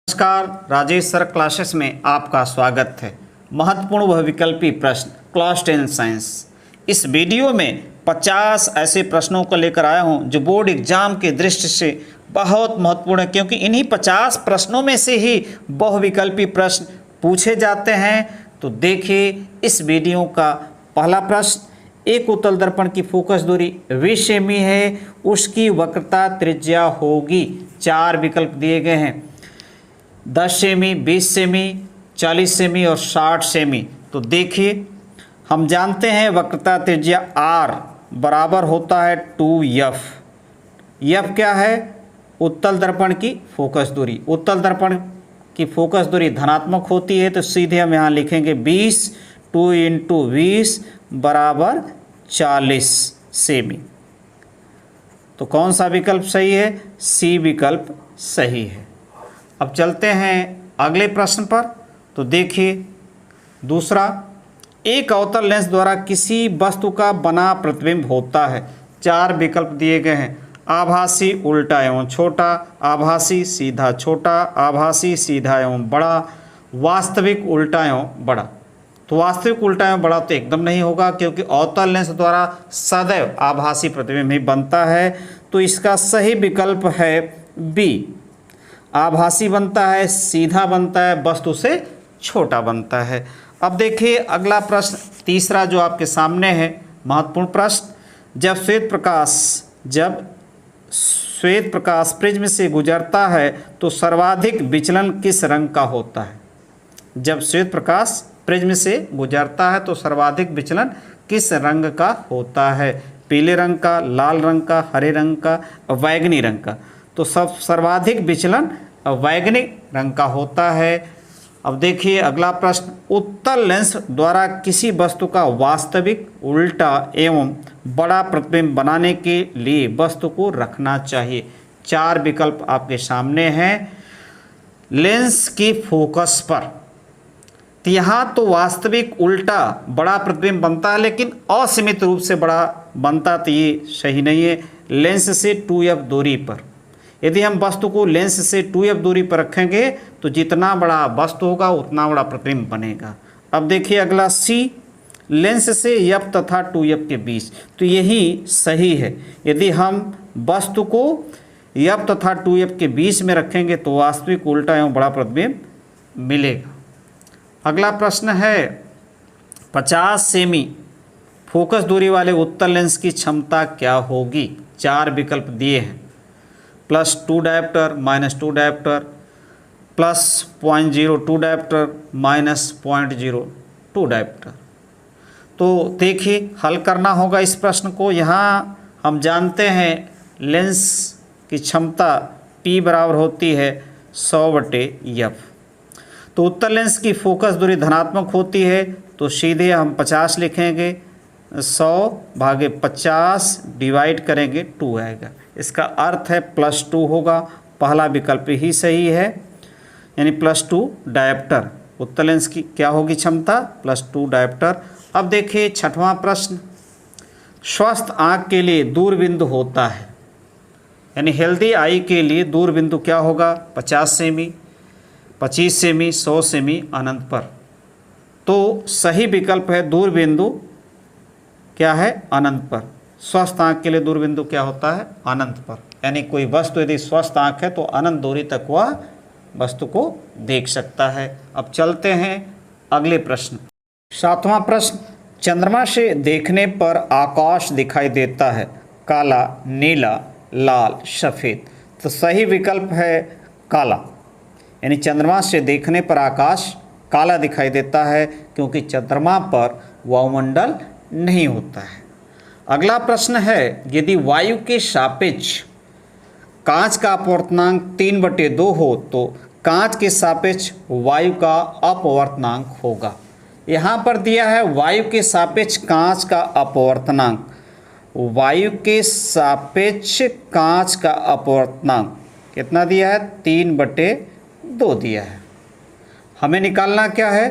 नमस्कार, Rajesh sir classes में आपका स्वागत है। महत्वपूर्ण बहुविकल्पी प्रश्न क्लास 10 साइंस। इस वीडियो में 50 ऐसे प्रश्नों को लेकर आया हूं जो बोर्ड एग्जाम के दृष्टि से बहुत महत्वपूर्ण है, क्योंकि इन्हीं 50 प्रश्नों में से ही बहुविकल्पी प्रश्न पूछे जाते हैं। तो देखिए इस वीडियो का पहला प्रश्न, एक उत्तल दर्पण की फोकस दूरी 20 सेमी है, उसकी वक्रता त्रिज्या होगी। 4 विकल्प दिए गए हैं, 10 सेमी, 20 सेमी, 40 सेमी और 60 सेमी। तो देखिए हम जानते हैं वक्रता त्रिज्या R बराबर होता है 2F। F क्या है? उत्तल दर्पण की फोकस दूरी। उत्तल दर्पण की फोकस दूरी धनात्मक होती है, तो सीधे हम यहाँ लिखेंगे 20, 2 × 20 बराबर 40 सेमी। तो कौन सा विकल्प सही है? C विकल्प सही है। अब चलते हैं अगले प्रश्न पर। तो देखिए दूसरा, एक अवतल लेंस द्वारा किसी वस्तु का बना प्रतिबिंब होता है। 4 विकल्प दिए गए हैं, आभासी उल्टा एवं छोटा, आभासी सीधा छोटा, आभासी सीधा एवं बड़ा, वास्तविक उल्टा एवं बड़ा। तो वास्तविक उल्टा एवं बड़ा तो एकदम नहीं होगा, क्योंकि अवतल लेंस द्वारा सदैव आभासी प्रतिबिंब ही बनता है। तो इसका सही विकल्प है बी, आभासी बनता है, सीधा बनता है, वस्तु से छोटा बनता है। अब देखिए अगला प्रश्न, तीसरा जो आपके सामने है, महत्वपूर्ण प्रश्न, जब श्वेत प्रकाश प्रिज्म से गुजरता है तो सर्वाधिक विचलन किस रंग का होता है? जब श्वेत प्रकाश प्रिज्म से गुजरता है तो सर्वाधिक विचलन किस रंग का होता है? पीले रंग का, लाल रंग का, हरे रंग का, बैंगनी रंग का। तो सर्वाधिक विचलन बैंगनी रंग का होता है। अब देखिए अगला प्रश्न, उत्तल लेंस द्वारा किसी वस्तु का वास्तविक उल्टा एवं बड़ा प्रतिबिंब बनाने के लिए वस्तु को रखना चाहिए। 4 विकल्प आपके सामने हैं। लेंस की फोकस पर तो यहाँ तो वास्तविक उल्टा बड़ा प्रतिबिंब बनता है, लेकिन असीमित रूप से बड़ा बनता, तो ये सही नहीं है। लेंस से 2F दूरी पर, यदि हम वस्तु को लेंस से 2F दूरी पर रखेंगे तो जितना बड़ा वस्तु होगा उतना बड़ा प्रतिबिंब बनेगा। अब देखिए अगला C, लेंस से F तथा 2F के बीच, तो यही सही है। यदि हम वस्तु को F तथा 2F के बीच में रखेंगे तो वास्तविक उल्टा एवं बड़ा प्रतिबिंब मिलेगा। अगला प्रश्न है, 50 सेमी फोकस दूरी वाले उत्तल लेंस की क्षमता क्या होगी? 4 विकल्प दिए हैं, +2 डायोप्टर, -2 डायोप्टर, +0.02 डायोप्टर, -0.02 डायोप्टर। तो देखिए हल करना होगा इस प्रश्न को। यहाँ हम जानते हैं लेंस की क्षमता P बराबर होती है 100/F। तो उत्तल लेंस की फोकस दूरी धनात्मक होती है, तो सीधे हम 50 लिखेंगे, 100/50 डिवाइड करेंगे 2 आएगा। इसका अर्थ है +2 होगा। पहला विकल्प ही सही है, यानी +2 डायोप्टर। उत्तल लेंस की क्या होगी क्षमता? +2 डायोप्टर। अब देखिए 6वां प्रश्न, स्वस्थ आँख के लिए दूरबिंदु होता है, यानी हेल्दी आई के लिए दूरबिंदु क्या होगा? 50 सेमी, 25 सेमी, 100 सेमी, अनंत पर। तो सही विकल्प है दूरबिंदु क्या है? अनंत पर। स्वस्थ आँख के लिए दूरबिंदु क्या होता है? अनंत पर। यानी कोई वस्तु यदि स्वस्थ आँख है तो अनंत दूरी तक वह वस्तु को देख सकता है। अब चलते हैं अगले प्रश्न, 7वां प्रश्न, चंद्रमा से देखने पर आकाश दिखाई देता है, काला, नीला, लाल, सफ़ेद। तो सही विकल्प है काला, यानी चंद्रमा से देखने पर आकाश काला दिखाई देता है, क्योंकि चंद्रमा पर वायुमंडल नहीं होता है। अगला प्रश्न है, यदि वायु के सापेक्ष कांच का अपवर्तनांक 3/2 हो तो कांच के सापेक्ष वायु का अपवर्तनांक होगा। यहाँ पर दिया है वायु के सापेक्ष कांच का अपवर्तनांक। वायु के सापेक्ष कांच का अपवर्तनांक कितना दिया है? 3/2 दिया है। हमें निकालना क्या है?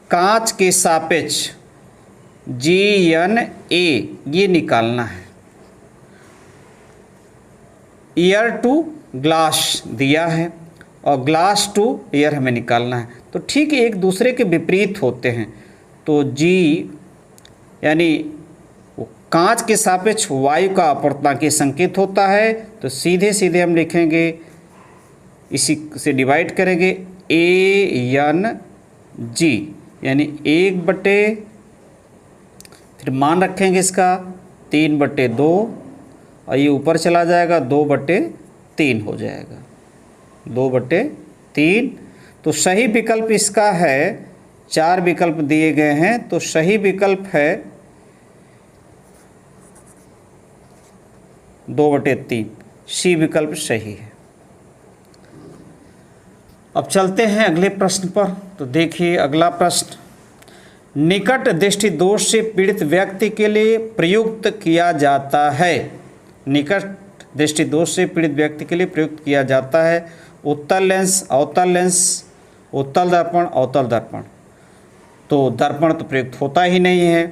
कांच के सापेक्ष GNA ये निकालना है। ईयर टू ग्लास दिया है, और ग्लास टू एयर हमें निकालना है। तो ठीक एक दूसरे के विपरीत होते हैं। तो जी यानी कांच के सापेक्ष वायु का अपर्णकीय संकेत होता है। तो सीधे सीधे हम लिखेंगे, इसी से डिवाइड करेंगे, AN G यानी 1/, फिर मान रखेंगे इसका 3/2 और ये ऊपर चला जाएगा 2/3 हो जाएगा, 2/3। तो सही विकल्प इसका है, 4 विकल्प दिए गए हैं, तो सही विकल्प है 2/3, सी विकल्प सही है। अब चलते हैं अगले प्रश्न पर। तो देखिए अगला प्रश्न, निकट दृष्टि दोष से पीड़ित व्यक्ति के लिए प्रयुक्त किया जाता है। निकट दृष्टि दोष से पीड़ित व्यक्ति के लिए प्रयुक्त किया जाता है उत्तल लेंस, अवतल लेंस, उत्तल दर्पण, अवतल दर्पण। तो दर्पण तो प्रयुक्त होता ही नहीं है,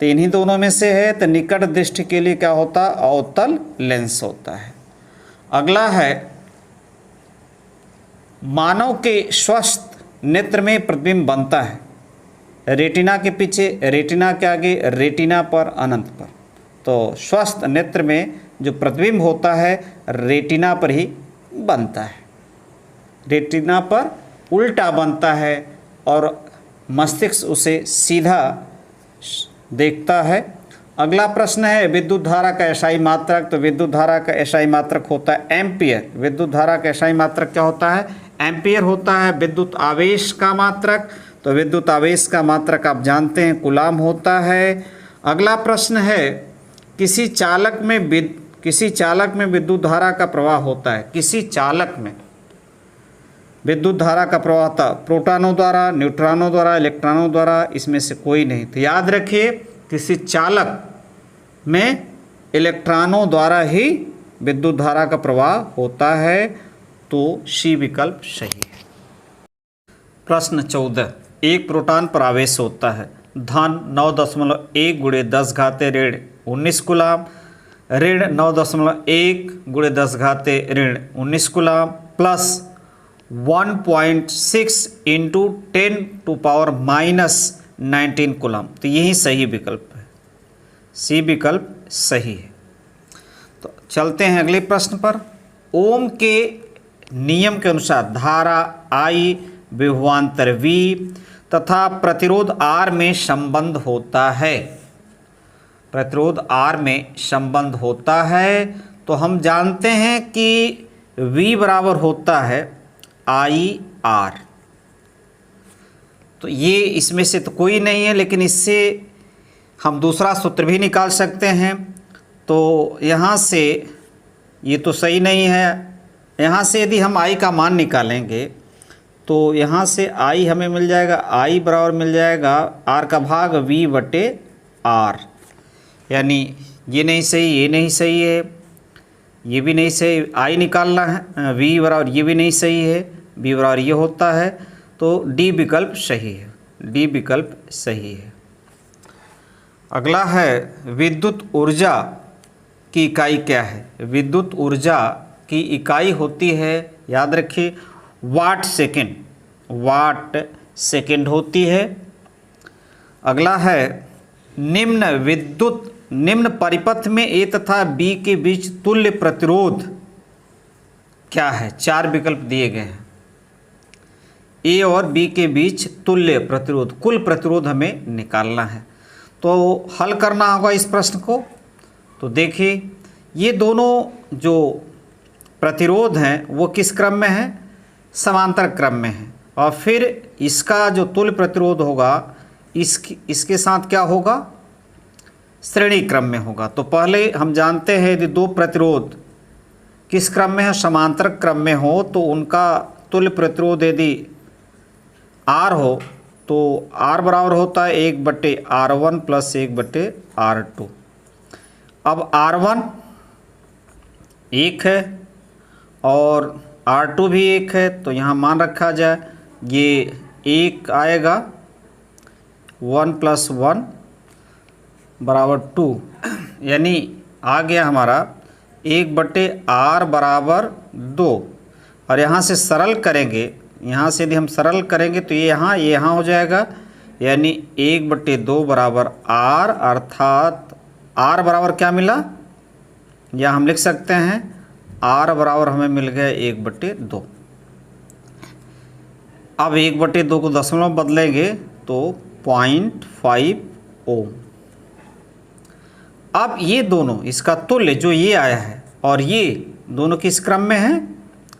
तो इन्हीं दोनों में से है। तो निकट दृष्टि के लिए क्या होता है, अवतल लेंस होता है। अगला है, मानव के स्वस्थ नेत्र में प्रतिबिंब बनता है रेटिना के पीछे, रेटिना के आगे, रेटिना पर, अनंत पर। तो स्वस्थ नेत्र में जो प्रतिबिंब होता है रेटिना पर ही बनता है, रेटिना पर उल्टा बनता है और मस्तिष्क उसे सीधा देखता है। अगला प्रश्न है, विद्युत धारा का एसआई मात्रक। तो विद्युत धारा का एसआई मात्रक होता है एम्पियर। विद्युत धारा का एसआई मात्रक क्या होता है, एम्पियर होता है। विद्युत आवेश का मात्रक, तो विद्युत आवेश का मात्रक आप जानते हैं कूलाम होता है। अगला प्रश्न है, किसी चालक में विद्युत धारा का प्रवाह होता है। किसी चालक में विद्युत धारा का प्रवाह होता है प्रोटॉनों द्वारा, न्यूट्रॉनों द्वारा, इलेक्ट्रॉनों द्वारा, इसमें से कोई नहीं। तो याद रखिए, किसी चालक में इलेक्ट्रॉनों द्वारा ही विद्युत धारा का प्रवाह होता है। तो सी विकल्प सही है। प्रश्न 14, एक प्रोटॉन पर आवेश होता है धन 9.1 × 10⁻19 कूलाम, ऋण 9.1 × 10⁻19 कूलाम, प्लस 1.6 × 10⁻19 कूलाम। तो यही सही विकल्प है, सी विकल्प सही है। तो चलते हैं अगले प्रश्न पर। ओम के नियम के अनुसार धारा I विभवांतर V तथा प्रतिरोध R में संबंध होता है। प्रतिरोध R में संबंध होता है। तो हम जानते हैं कि V बराबर होता है IR। तो ये इसमें से तो कोई नहीं है, लेकिन इससे हम दूसरा सूत्र भी निकाल सकते हैं। तो यहाँ से ये तो सही नहीं है। यहाँ से यदि हम I का मान निकालेंगे तो यहाँ से I हमें मिल जाएगा, I बराबर मिल जाएगा R का भाग V/R। यानी ये नहीं सही, ये नहीं सही है, ये भी नहीं सही, I निकालना है, V बराबर ये भी नहीं सही है, B बराबर ये होता है। तो D विकल्प सही है, D विकल्प सही है। अगला है, विद्युत ऊर्जा की इकाई क्या है। विद्युत ऊर्जा की इकाई होती है, याद रखिए, वाट सेकेंड, वाट सेकेंड होती है। अगला है, निम्न परिपथ में A तथा B के बीच तुल्य प्रतिरोध क्या है। 4 विकल्प दिए गए हैं। A और B के बीच तुल्य प्रतिरोध, कुल प्रतिरोध हमें निकालना है। तो हल करना होगा इस प्रश्न को। तो देखिए, ये दोनों जो प्रतिरोध हैं वो किस क्रम में है, समांतर क्रम में है। और फिर इसका जो तुल्य प्रतिरोध होगा इसके साथ क्या होगा, श्रेणी क्रम में होगा। तो पहले हम जानते हैं यदि दो प्रतिरोध किस क्रम में है, समांतर क्रम में हो, तो उनका तुल्य प्रतिरोध यदि R हो तो R बराबर होता है 1/R1 + 1/R2। अब R1 1 है और R2 भी 1 है, तो यहाँ मान रखा जाए, ये 1 आएगा, 1 + 1 = 2, यानी आ गया हमारा 1/R = 2। और यहाँ से सरल करेंगे, यहाँ से यदि हम सरल करेंगे तो ये यहाँ हो जाएगा, यानी 1/2 बराबर r, अर्थात r बराबर क्या मिला, या हम लिख सकते हैं r बराबर हमें मिल गया 1/2। अब 1/2 को दशमलव बदलेंगे तो 0.5 ओम। अब ये दोनों, इसका तुल्य जो ये आया है और ये दोनों किस क्रम में है,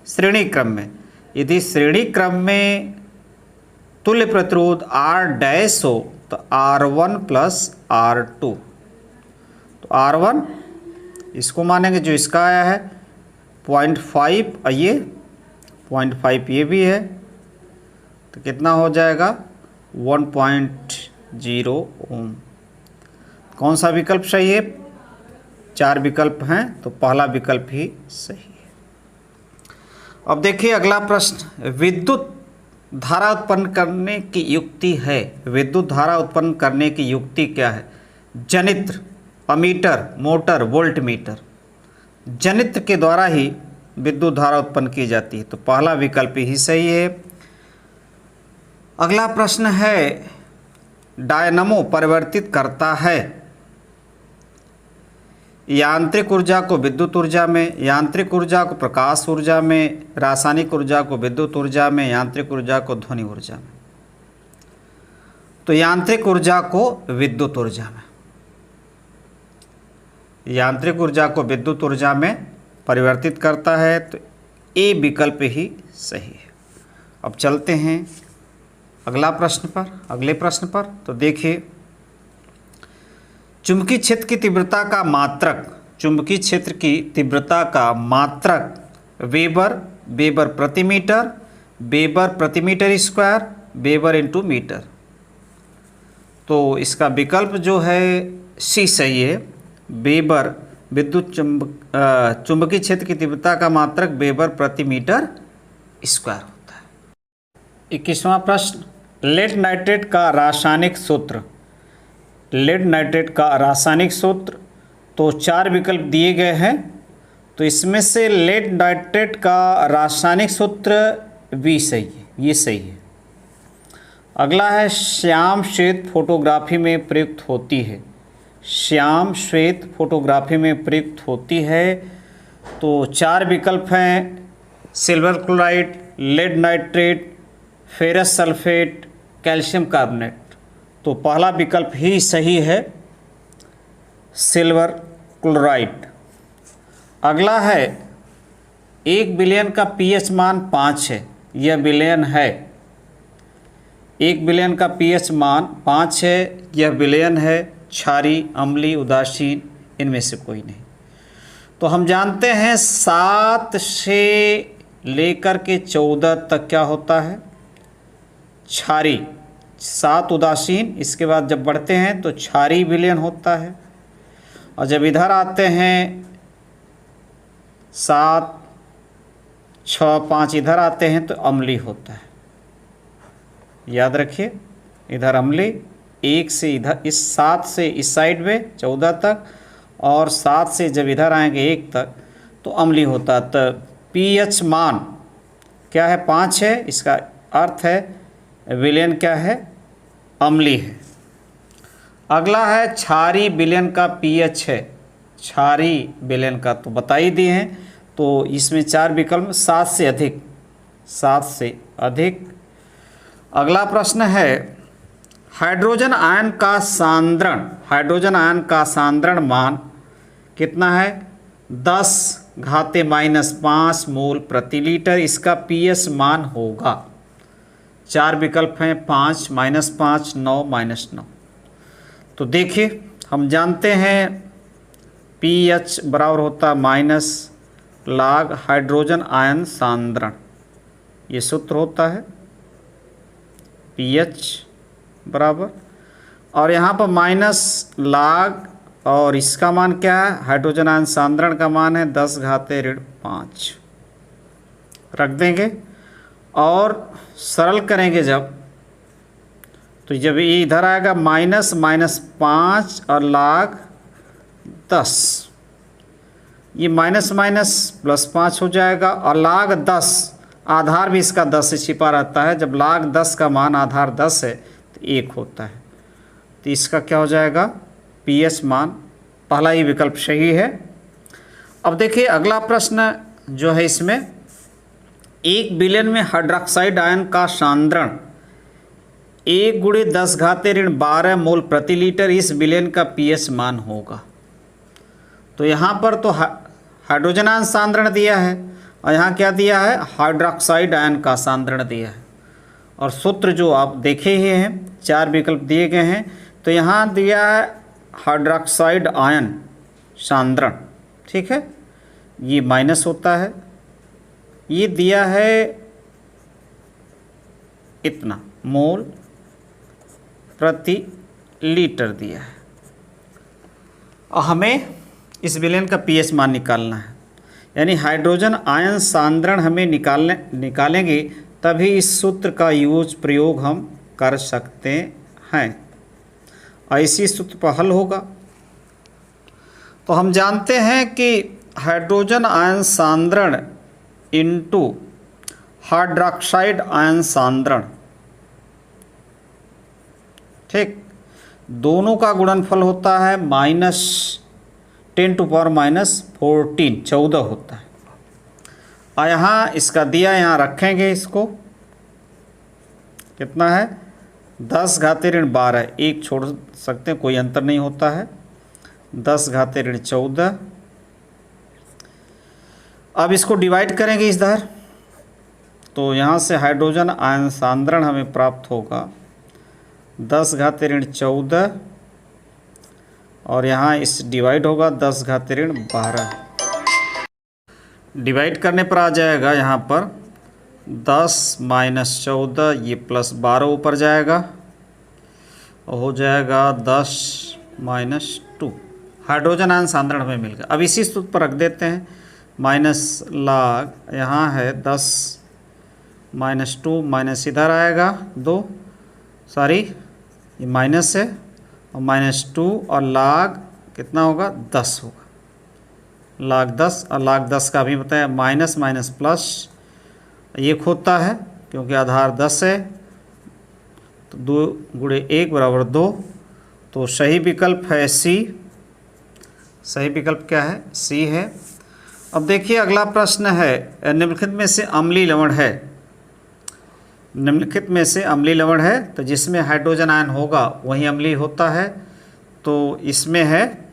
श्रेणी क्रम में। यदि श्रेणी क्रम में तुल्य प्रतिरोध R डैश हो तो R1 प्लस R2, तो R1 इसको मानेंगे जो इसका आया है 0.5, ये 0.5 ये भी है, तो कितना हो जाएगा 1.0 ओम। कौन सा विकल्प सही है, 4 विकल्प हैं तो पहला विकल्प ही सही है। अब देखिए अगला प्रश्न, विद्युत धारा उत्पन्न करने की युक्ति है। विद्युत धारा उत्पन्न करने की युक्ति क्या है, जनित्र, अमीटर, मोटर, वोल्टमीटर। जनित्र के द्वारा ही विद्युत धारा उत्पन्न की जाती है, तो पहला विकल्प ही सही है। अगला प्रश्न है, डायनमो परिवर्तित करता है यांत्रिक ऊर्जा को विद्युत ऊर्जा में, यांत्रिक ऊर्जा को प्रकाश ऊर्जा में, रासायनिक ऊर्जा को विद्युत ऊर्जा में, यांत्रिक ऊर्जा को ध्वनि ऊर्जा में। तो यांत्रिक ऊर्जा को विद्युत ऊर्जा में, यांत्रिक ऊर्जा को विद्युत ऊर्जा में परिवर्तित करता है, तो ए विकल्प ही सही है। अब चलते हैं अगला प्रश्न पर, अगले प्रश्न पर। तो देखिए, चुंबकीय क्षेत्र की तीव्रता का मात्रक, चुंबकीय क्षेत्र की तीव्रता का मात्रक वेबर, वेबर प्रति मीटर, वेबर प्रति metre square, weber into metre. तो इसका विकल्प जो है सी सही है, वेबर विद्युत चुंबकीय क्षेत्र की तीव्रता का मात्रक वेबर प्रति मीटर स्क्वायर होता है। 21वां प्रश्न, लेड नाइट्रेट का रासायनिक सूत्र, लेड नाइट्रेट का रासायनिक सूत्र। तो 4 विकल्प दिए गए हैं, तो इसमें से लेड नाइट्रेट का रासायनिक सूत्र बी सही है, ये सही है। अगला है, श्याम श्वेत फोटोग्राफी में प्रयुक्त होती है। श्याम श्वेत फोटोग्राफी में प्रयुक्त होती है, तो 4 विकल्प हैं, silver chloride, lead nitrate, ferrous sulphate, calcium carbonate. तो पहला विकल्प ही सही है, सिल्वर क्लोराइड। अगला है, 1 बिलियन का पीएच मान 5 है, यह बिलियन है। 1 बिलियन का पीएच मान 5 है, यह बिलियन है। क्षारीय, अम्लीय, उदासीन, इनमें से कोई नहीं। तो हम जानते हैं 7 से लेकर के 14 तक क्या होता है, क्षारीय, 7 उदासीन, इसके बाद जब बढ़ते हैं तो क्षारीय विलयन होता है। और जब इधर आते हैं 7, 6, 5 इधर आते हैं तो अम्लीय होता है। याद रखिए, इधर अम्लीय, 1 से इधर, इस 7 से इस साइड में 14 तक, और 7 से जब इधर आएंगे 1 तक तो अम्लीय होता है। तो पीएच मान क्या है, 5 है, इसका अर्थ है विलयन क्या है, अम्लीय है। अगला है, क्षारीय विलयन का पीएच है। क्षारीय विलयन का तो बता ही दिए हैं, तो इसमें 4 विकल्प, 7 से अधिक, 7 से अधिक। अगला प्रश्न है, हाइड्रोजन आयन का सांद्रण, हाइड्रोजन आयन का सांद्रण मान कितना है, 10⁻⁻5 मोल प्रति लीटर इसका पीएच मान होगा। 4 विकल्प हैं, 5, -5, 9, -9। तो देखिए, हम जानते हैं पीएच बराबर होता माइनस log हाइड्रोजन आयन सांद्रण, ये सूत्र होता है पीएच बराबर, और यहाँ पर माइनस log, और इसका मान क्या है, हाइड्रोजन आयन सांद्रण का मान है 10⁻5 रख देंगे। और सरल करेंगे जब, तो जब ये इधर आएगा -5 और log 10, ये माइनस +5 हो जाएगा, और log 10 आधार भी इसका 10 से छिपा रहता है। जब log 10 का मान आधार 10 है तो 1 होता है। तो इसका क्या हो जाएगा, पीएच मान, पहला ही विकल्प सही है। अब देखिए अगला प्रश्न जो है, इसमें 1 बिलियन में हाइड्रोक्साइड आयन का सांद्रण 1×10⁻12 मोल प्रति लीटर इस बिलियन का पीएच मान होगा। तो यहाँ पर तो हाइड्रोजन आयन सांद्रण दिया है और यहाँ क्या दिया है, हाइड्रोक्साइड आयन का सांद्रण दिया है। और सूत्र जो आप देखे ही हैं, 4 विकल्प दिए गए हैं। तो यहाँ दिया है हाइड्रोक्साइड आयन सांद्रण, ठीक है, ये माइनस होता है। ये दिया है इतना मोल प्रति लीटर दिया है और हमें इस विलयन का पीएच मान निकालना है। यानी हाइड्रोजन आयन सांद्रण हमें निकालेंगे तभी इस सूत्र का प्रयोग हम कर सकते हैं। ऐसी सूत्र पर हल होगा। तो हम जानते हैं कि हाइड्रोजन आयन सांद्रण इंटू हाइड्रोक्साइड आयन सांद्रण, ठीक, दोनों का गुणनफल होता है -10⁻⁻14, 14 होता है। और यहाँ इसका दिया, यहाँ रखेंगे इसको, कितना है 10⁻12, एक छोड़ सकते हैं, कोई अंतर नहीं होता है, 10⁻14। अब इसको डिवाइड करेंगे इधर, तो यहाँ से हाइड्रोजन आयन सांद्रण हमें प्राप्त होगा 10⁻14 और यहाँ इस डिवाइड होगा 10⁻12। डिवाइड करने पर आ जाएगा यहाँ पर 10 - 14, ये +12 ऊपर जाएगा और हो जाएगा 10 - 2। हाइड्रोजन आयन सांद्रण हमें मिल गया। अब इसी सूत्र पर रख देते हैं, माइनस लॉग, यहाँ है 10 - 2, माइनस इधर आएगा 2, सॉरी ये माइनस है, और -2 और log कितना होगा 10 होगा, log 10। और log 10 का भी बताया माइनस माइनस प्लस 1 होता है, क्योंकि आधार 10 है, तो 2×1 = 2। तो सही विकल्प है सी। सही विकल्प क्या है, सी है। अब देखिए अगला प्रश्न है, निम्नलिखित में से अम्लीय लवण है, निम्नलिखित में से अम्लीय लवण है, तो जिसमें हाइड्रोजन आयन होगा वही अम्लीय होता है। तो इसमें है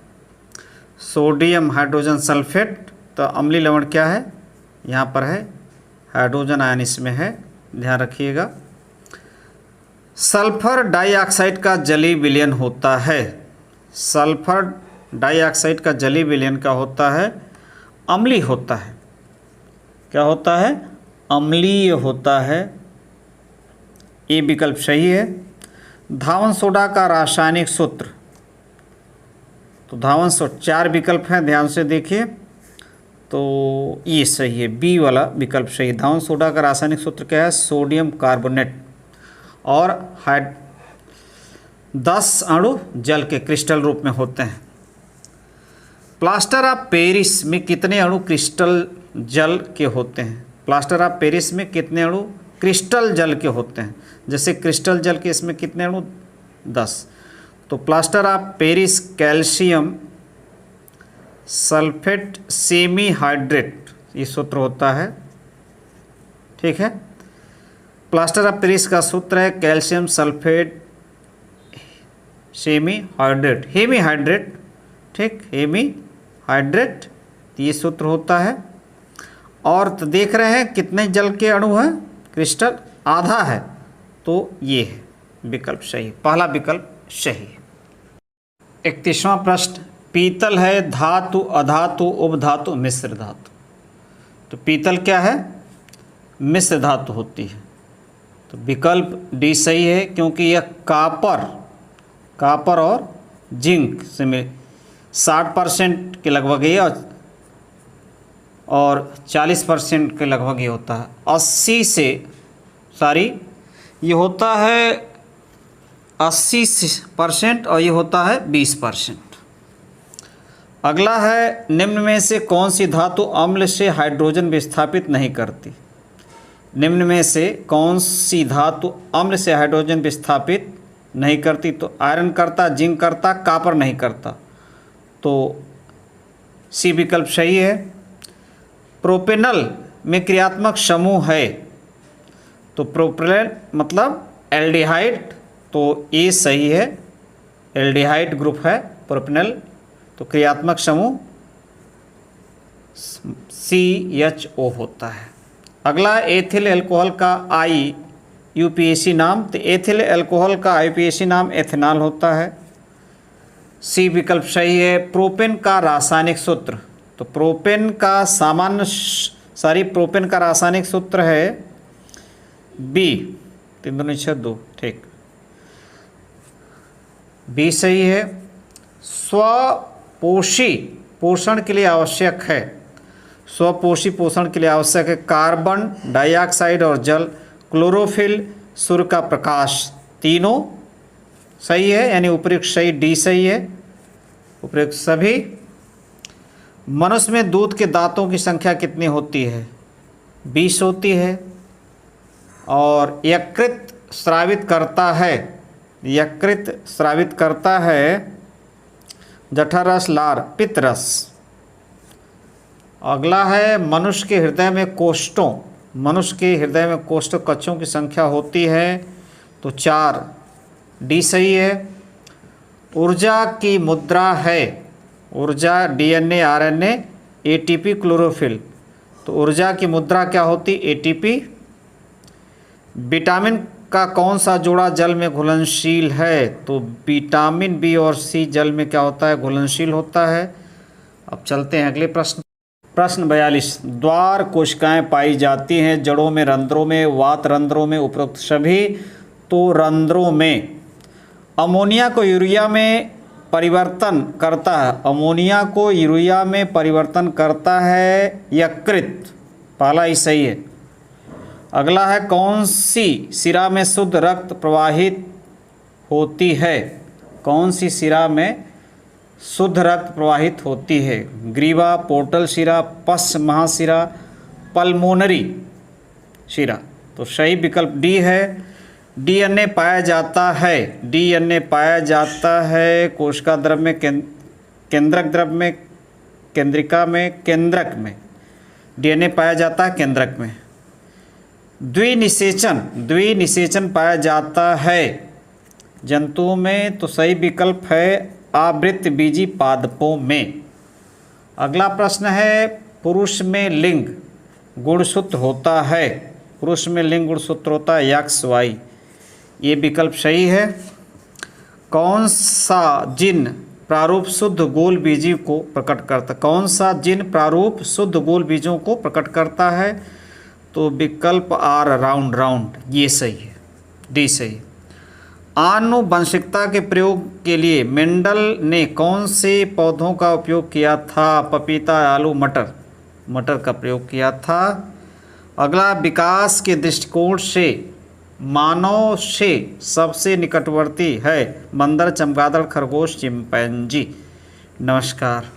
सोडियम हाइड्रोजन सल्फेट। तो अम्लीय लवण क्या है, यहाँ पर है हाइड्रोजन आयन, इसमें है, ध्यान रखिएगा। सल्फर डाइऑक्साइड का जलीय विलयन होता है, सल्फर डाइऑक्साइड का जलीय विलयन क्या होता है, अम्लीय होता है। क्या होता है, अम्लीय होता है। ये विकल्प सही है। धावन सोडा का रासायनिक सूत्र, तो धावन सोडा, 4 विकल्प हैं, ध्यान से देखिए। तो ये सही है, बी वाला विकल्प सही है। धावन सोडा का रासायनिक सूत्र क्या है, सोडियम कार्बोनेट, और 10 अणु जल के क्रिस्टल रूप में होते हैं। प्लास्टर ऑफ पेरिस में कितने अणु क्रिस्टल जल के होते हैं, प्लास्टर ऑफ पेरिस में कितने अणु क्रिस्टल जल के होते हैं। जैसे क्रिस्टल जल के इसमें कितने अणु, 10। तो plaster of Paris calcium sulphate semi hydrate, ये सूत्र होता है, ठीक है। प्लास्टर ऑफ पेरिस का सूत्र है calcium sulphate semi hydrate, hemi hydrate, ठीक, हेमी हाइड्रेट, ये सूत्र होता है। और तो देख रहे हैं कितने जल के अणु हैं, क्रिस्टल आधा है, तो ये है विकल्प सही, पहला विकल्प सही है। 31वां प्रश्न, पीतल है धातु, अधातु, उपधातु, मिश्र धातु। तो पीतल क्या है, मिश्र धातु होती है। तो विकल्प डी सही है, क्योंकि यह कापर और जिंक से मिल 60% के लगभग ये और 40% के लगभग ये होता है। 80 से ये होता है 80% और ये होता है 20%। अगला है, निम्न में से कौन सी धातु अम्ल से हाइड्रोजन विस्थापित नहीं करती। निम्न में से कौन सी धातु अम्ल से हाइड्रोजन विस्थापित नहीं करती? तो आयरन करता, जिंक करता, कापर नहीं करता। तो सी विकल्प सही है। प्रोपेनल में क्रियात्मक समूह है, तो प्रोपेनल मतलब एल्डिहाइड, तो ए सही है। एल्डिहाइड ग्रुप है प्रोपेनल, तो क्रियात्मक समूह CHO होता है। अगला एथिल अल्कोहल का IUPAC नाम, तो एथिल अल्कोहल का IUPAC नाम एथेनॉल होता है। सी विकल्प सही है। प्रोपेन का रासायनिक सूत्र, तो प्रोपेन का प्रोपेन का रासायनिक सूत्र है बी, 3 2 6 2, ठीक, बी सही है। स्वपोषी पोषण के लिए आवश्यक है, स्वपोषी पोषण के लिए आवश्यक है कार्बन डाइऑक्साइड और जल, क्लोरोफिल, सूर्य का प्रकाश, तीनों सही है, यानी उपयुक्त सही डी सही है, उपयुक्त सभी। मनुष्य में दूध के दांतों की संख्या कितनी होती है? 20 होती है। और यकृत स्रावित करता है, यकृत स्रावित करता है जठरस, लार, पित्तरस। अगला है मनुष्य के हृदय में कोष्ठों, मनुष्य के हृदय में कोष्ठक कक्षों की संख्या होती है, तो 4, डी सही है। ऊर्जा की मुद्रा है, ऊर्जा DNA, RNA, ATP, क्लोरोफिल, तो ऊर्जा की मुद्रा क्या होती? ATP। विटामिन का कौन सा जोड़ा जल में घुलनशील है? तो विटामिन बी और सी जल में क्या होता है? घुलनशील होता है। अब चलते हैं अगले प्रश्न। प्रश्न 42, द्वार कोशिकाएं पाई जाती हैं जड़ों में, रंध्रों में, वात रंध्रों में, उपरोक्त सभी। तो रंध्रों में। अमोनिया को यूरिया में परिवर्तन करता है, अमोनिया को यूरिया में परिवर्तन करता है यकृत, पहला ही सही है। अगला है कौन सी शिरा में शुद्ध रक्त प्रवाहित होती है? कौन सी शिरा में शुद्ध रक्त प्रवाहित होती है? ग्रीवा, पोर्टल शिरा, पश्च महाशिरा, पल्मोनरी शिरा, तो सही विकल्प डी है। DNA पाया जाता है, DNA पाया जाता है कोशिका द्रव में, केंद्रक द्रव में, केंद्रिका में, केंद्रक में DNA पाया जाता है केंद्रक में। द्विनिषेचन, द्विनिषेचन पाया जाता है जंतुओं में, तो सही विकल्प है आवृतबीजी पादपों में। अगला प्रश्न है पुरुष में लिंग गुणसूत्र होता है, पुरुष में लिंग गुणसूत्र होता है XY, ये विकल्प सही है। कौन सा जिन प्रारूप शुद्ध गोल बीजी को प्रकट करता? कौन सा जिन प्रारूप शुद्ध गोल बीजों को प्रकट करता है? तो विकल्प आर, राउंड राउंड, ये सही है, डी सही। आनुवंशिकता के प्रयोग के लिए मेंडल ने कौन से पौधों का उपयोग किया था? पपीता, आलू, मटर, मटर का प्रयोग किया था। अगला विकास के दृष्टिकोण से मानव से सबसे निकटवर्ती है बंदर, चमगादड़, खरगोश, चिंपैंजी। नमस्कार।